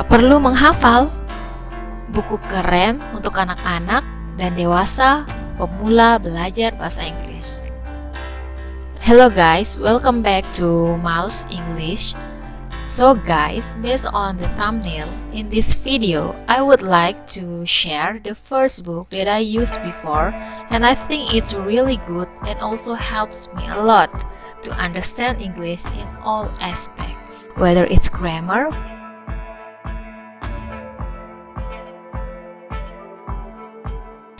Perlu menghafal buku keren untuk anak-anak dan dewasa pemula belajar bahasa Inggris. Hello guys, welcome back to Miles English. So guys, based on the thumbnail in this video, I would like to share the first book that I used before, and I think it's really good and also helps me a lot to understand English in all aspects, whether it's grammar,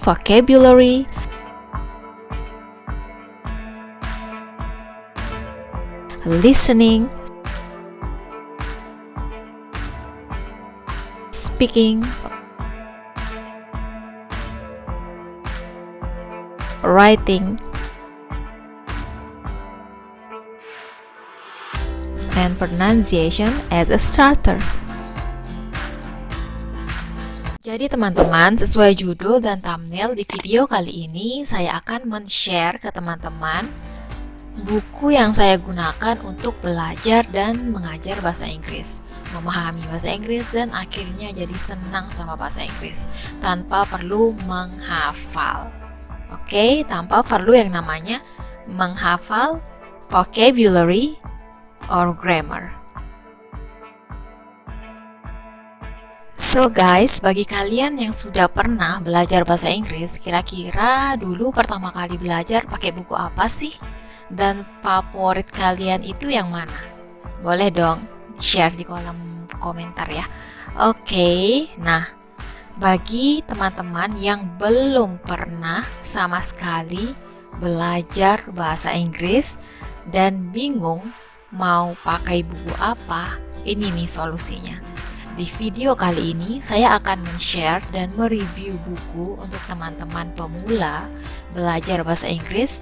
vocabulary, listening, speaking, writing, and pronunciation as a starter. Jadi teman-teman, sesuai judul dan thumbnail di video kali ini, saya akan men-share ke teman-teman buku yang saya gunakan untuk belajar dan mengajar bahasa Inggris, memahami bahasa Inggris, dan akhirnya jadi senang sama bahasa Inggris tanpa perlu menghafal. Oke, tanpa perlu yang namanya menghafal vocabulary or grammar. So guys, bagi kalian yang sudah pernah belajar bahasa Inggris, kira-kira dulu pertama kali belajar pakai buku apa sih? Dan favorit kalian itu yang mana? Boleh dong share di kolom komentar ya. Oke, nah bagi teman-teman yang belum pernah sama sekali belajar bahasa Inggris dan bingung mau pakai buku apa, ini nih solusinya. Di video kali ini saya akan men-share dan mereview buku untuk teman-teman pemula belajar bahasa Inggris,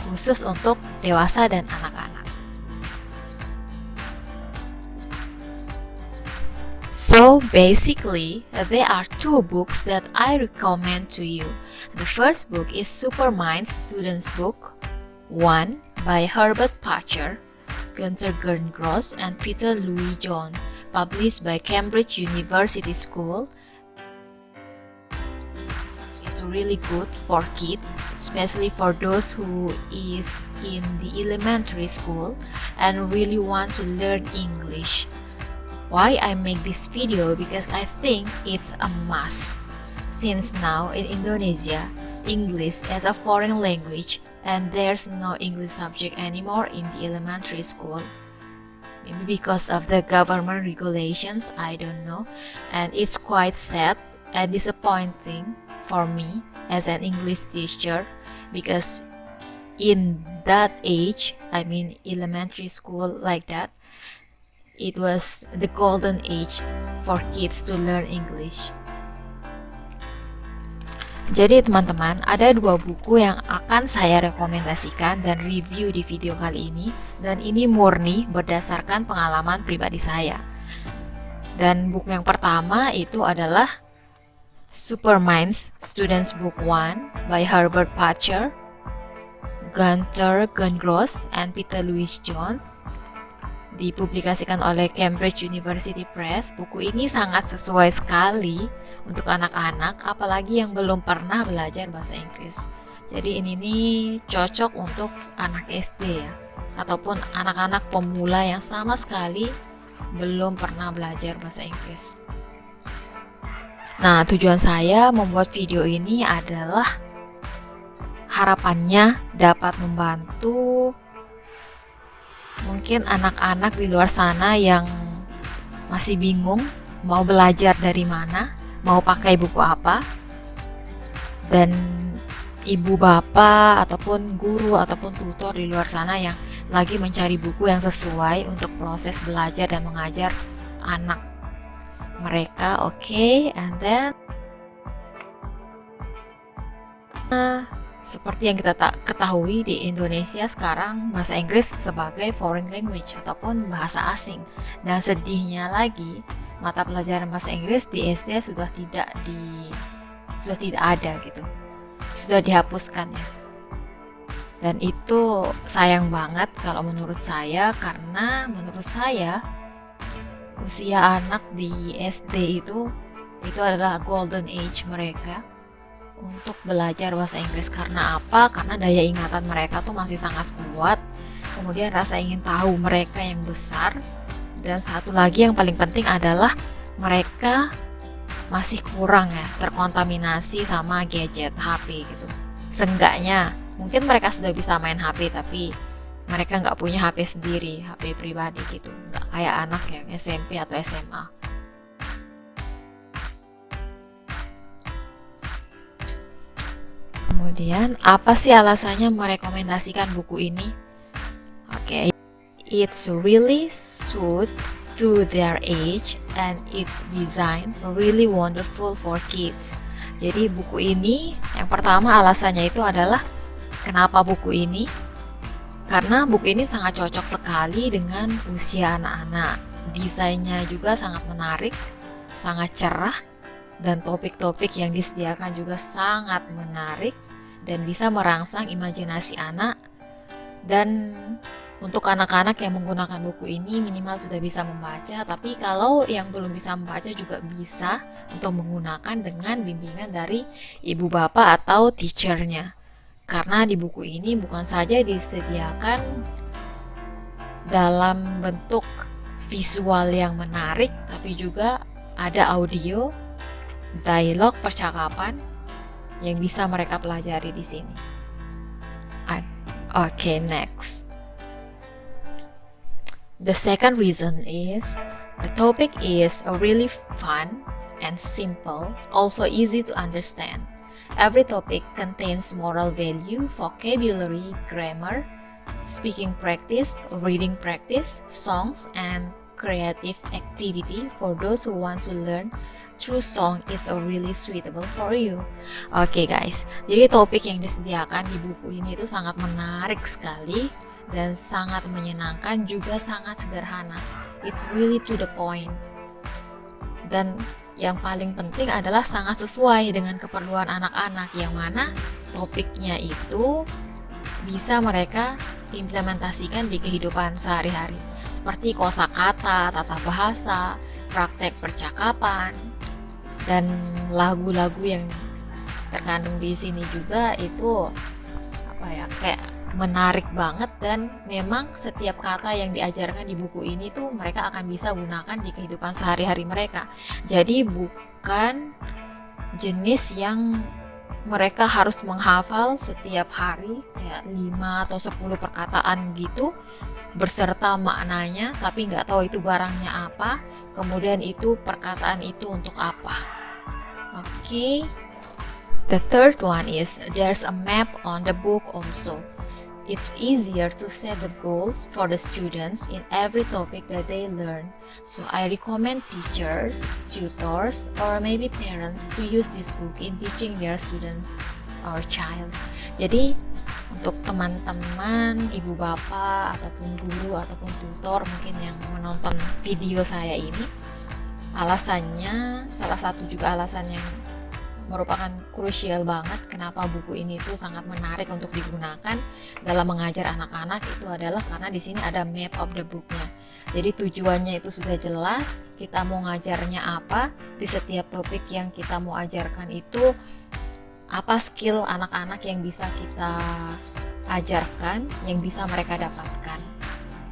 khusus untuk dewasa dan anak-anak. So basically, there are two books that I recommend to you. The first book is Superminds Students Book 1 by Herbert Parcher, Gunther Gerngross, and Peter Louis John, published by Cambridge University School. It's really good for kids, especially for those who is in the elementary school and really want to learn English. Why I make this video? Because I think it's a must, since now in Indonesia, English is a foreign language and there's no English subject anymore in the elementary school. Maybe because of the government regulations, I don't know, and it's quite sad and disappointing for me as an English teacher, because in that age, I mean elementary school like that, it was the golden age for kids to learn English. Jadi teman-teman, ada dua buku yang akan saya rekomendasikan dan review di video kali ini, dan ini murni berdasarkan pengalaman pribadi saya. Dan buku yang pertama itu adalah Superminds Students Book 1 by Herbert Parcher, Gunther Gerngross, and Peter Louis John, dipublikasikan oleh Cambridge University Press. Buku ini sangat sesuai sekali untuk anak-anak, apalagi yang belum pernah belajar bahasa Inggris. Jadi ini nih cocok untuk anak SD ya, ataupun anak-anak pemula yang sama sekali belum pernah belajar bahasa Inggris. Nah, tujuan saya membuat video ini adalah harapannya dapat membantu mungkin anak-anak di luar sana yang masih bingung mau belajar dari mana, mau pakai buku apa, dan ibu bapak ataupun guru ataupun tutor di luar sana yang lagi mencari buku yang sesuai untuk proses belajar dan mengajar anak mereka. Oke, and then seperti yang kita ketahui di Indonesia sekarang, bahasa Inggris sebagai foreign language ataupun bahasa asing. Dan sedihnya lagi, mata pelajaran bahasa Inggris di SD sudah tidak ada gitu. Sudah dihapuskan ya. Dan itu sayang banget kalau menurut saya, karena menurut saya usia anak di SD itu adalah golden age mereka untuk belajar bahasa Inggris. Karena apa? Karena daya ingatan mereka tuh masih sangat kuat, kemudian rasa ingin tahu mereka yang besar, dan satu lagi yang paling penting adalah mereka masih kurang ya terkontaminasi sama gadget HP gitu. Seenggaknya mungkin mereka sudah bisa main HP, tapi mereka nggak punya HP sendiri, HP pribadi gitu, nggak kayak anak yang SMP atau SMA. Kemudian apa sih alasannya merekomendasikan buku ini? Oke, it's really suit to their age and its design really wonderful for kids. Jadi buku ini yang pertama alasannya itu adalah kenapa buku ini? Karena buku ini sangat cocok sekali dengan usia anak-anak. Desainnya juga sangat menarik, sangat cerah, dan topik-topik yang disediakan juga sangat menarik dan bisa merangsang imajinasi anak. Dan untuk anak-anak yang menggunakan buku ini minimal sudah bisa membaca, tapi kalau yang belum bisa membaca juga bisa untuk menggunakan dengan bimbingan dari ibu bapak atau teachernya. Karena di buku ini bukan saja disediakan dalam bentuk visual yang menarik, tapi juga ada audio, dialog percakapan yang bisa mereka pelajari di sini. Okay, next. The second reason is the topic is really fun and simple, also easy to understand. Every topic contains moral value, vocabulary, grammar, speaking practice, reading practice, songs, and creative activity for those who want to learn through song is really suitable for you. Oke guys, jadi topik yang disediakan di buku ini itu sangat menarik sekali dan sangat menyenangkan, juga sangat sederhana. It's really to the point. Dan yang paling penting adalah sangat sesuai dengan keperluan anak-anak, yang mana topiknya itu bisa mereka implementasikan di kehidupan sehari-hari, seperti kosakata, tata bahasa, praktek percakapan, dan lagu-lagu yang terkandung di sini juga itu kayak menarik banget. Dan memang setiap kata yang diajarkan di buku ini tuh mereka akan bisa gunakan di kehidupan sehari-hari mereka. Jadi bukan jenis yang mereka harus menghafal setiap hari kayak 5 atau 10 perkataan gitu berserta maknanya, tapi nggak tahu itu barangnya apa, kemudian itu perkataan itu untuk apa. Okay. The third one is there's a map on the book also. It's easier to set the goals for the students in every topic that they learn. So I recommend teachers, tutors, or maybe parents to use this book in teaching their students or child. Jadi untuk teman-teman, ibu bapak, ataupun guru, ataupun tutor mungkin yang menonton video saya ini, alasannya, salah satu juga alasan yang merupakan krusial banget kenapa buku ini tuh sangat menarik untuk digunakan dalam mengajar anak-anak itu adalah karena di sini ada map of the book-nya. Jadi tujuannya itu sudah jelas, kita mau ngajarnya apa, di setiap topik yang kita mau ajarkan itu apa skill anak-anak yang bisa kita ajarkan, yang bisa mereka dapatkan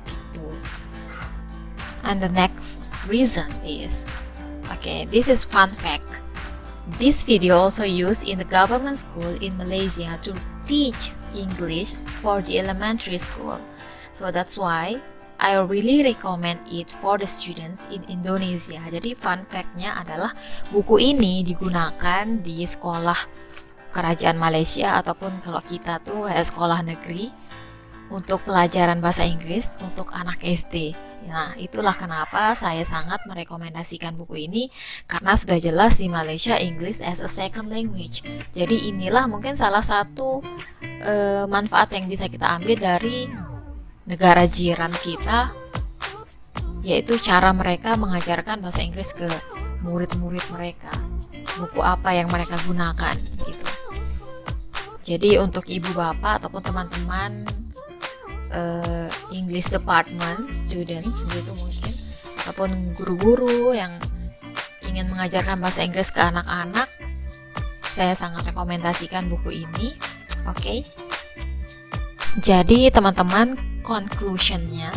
gitu. And the next reason is, this is fun fact. This video also used in the government school in Malaysia to teach English for the elementary school. So that's why I really recommend it for the students in Indonesia. Jadi fun fact-nya adalah buku ini digunakan di sekolah kerajaan Malaysia ataupun kalau kita tuh sekolah negeri untuk pelajaran bahasa Inggris untuk anak SD. Nah, itulah kenapa saya sangat merekomendasikan buku ini, karena sudah jelas di Malaysia English as a second language. Jadi inilah mungkin salah satu manfaat yang bisa kita ambil dari negara jiran kita, yaitu cara mereka mengajarkan bahasa Inggris ke murid-murid mereka. Buku apa yang mereka gunakan gitu. Jadi untuk ibu bapak ataupun teman-teman English department students gitu mungkin, ataupun guru-guru yang ingin mengajarkan bahasa Inggris ke anak-anak, saya sangat rekomendasikan buku ini. Oke. Jadi teman-teman, conclusionnya,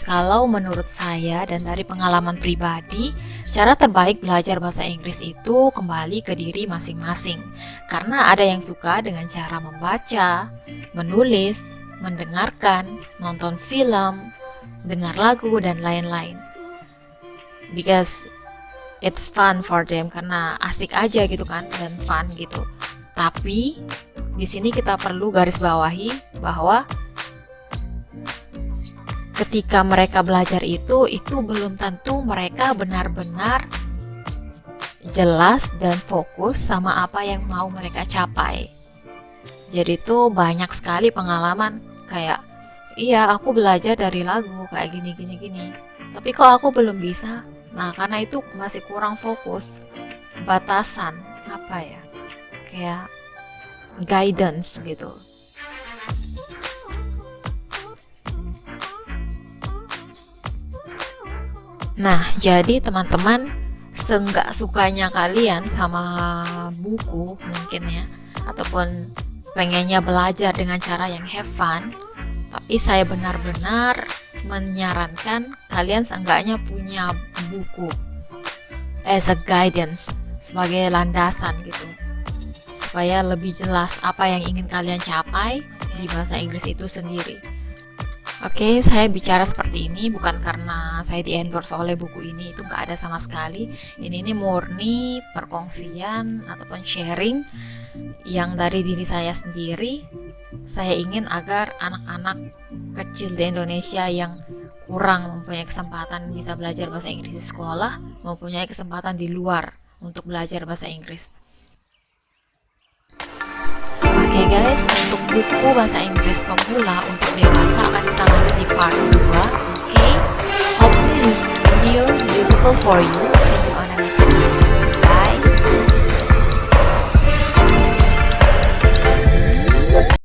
kalau menurut saya dan dari pengalaman pribadi, cara terbaik belajar bahasa Inggris itu kembali ke diri masing-masing. Karena ada yang suka dengan cara membaca, menulis, mendengarkan, nonton film, dengar lagu, dan lain-lain. Because it's fun for them, karena asik aja gitu kan, dan fun gitu. Tapi di sini kita perlu garis bawahi bahwa ketika mereka belajar itu belum tentu mereka benar-benar jelas dan fokus sama apa yang mau mereka capai. Jadi tuh banyak sekali pengalaman kayak, iya aku belajar dari lagu kayak gini, tapi kok aku belum bisa. Nah karena itu masih kurang fokus, batasan apa ya, kayak guidance gitu. Nah, jadi teman-teman, seenggak sukanya kalian sama buku mungkin ya, ataupun pengennya belajar dengan cara yang have fun, tapi saya benar-benar menyarankan kalian seenggaknya punya buku as a guidance, sebagai landasan gitu, supaya lebih jelas apa yang ingin kalian capai di bahasa Inggris itu sendiri. Oke, saya bicara seperti ini bukan karena saya di-endorse oleh buku ini, itu nggak ada sama sekali. Ini murni perkongsian ataupun sharing yang dari diri saya sendiri. Saya ingin agar anak-anak kecil di Indonesia yang kurang mempunyai kesempatan bisa belajar bahasa Inggris di sekolah, mempunyai kesempatan di luar untuk belajar bahasa Inggris. Oke guys, untuk buku bahasa Inggris pemula untuk dewasa akan kita lanjut di part 2. Oke, hopefully this video useful for you.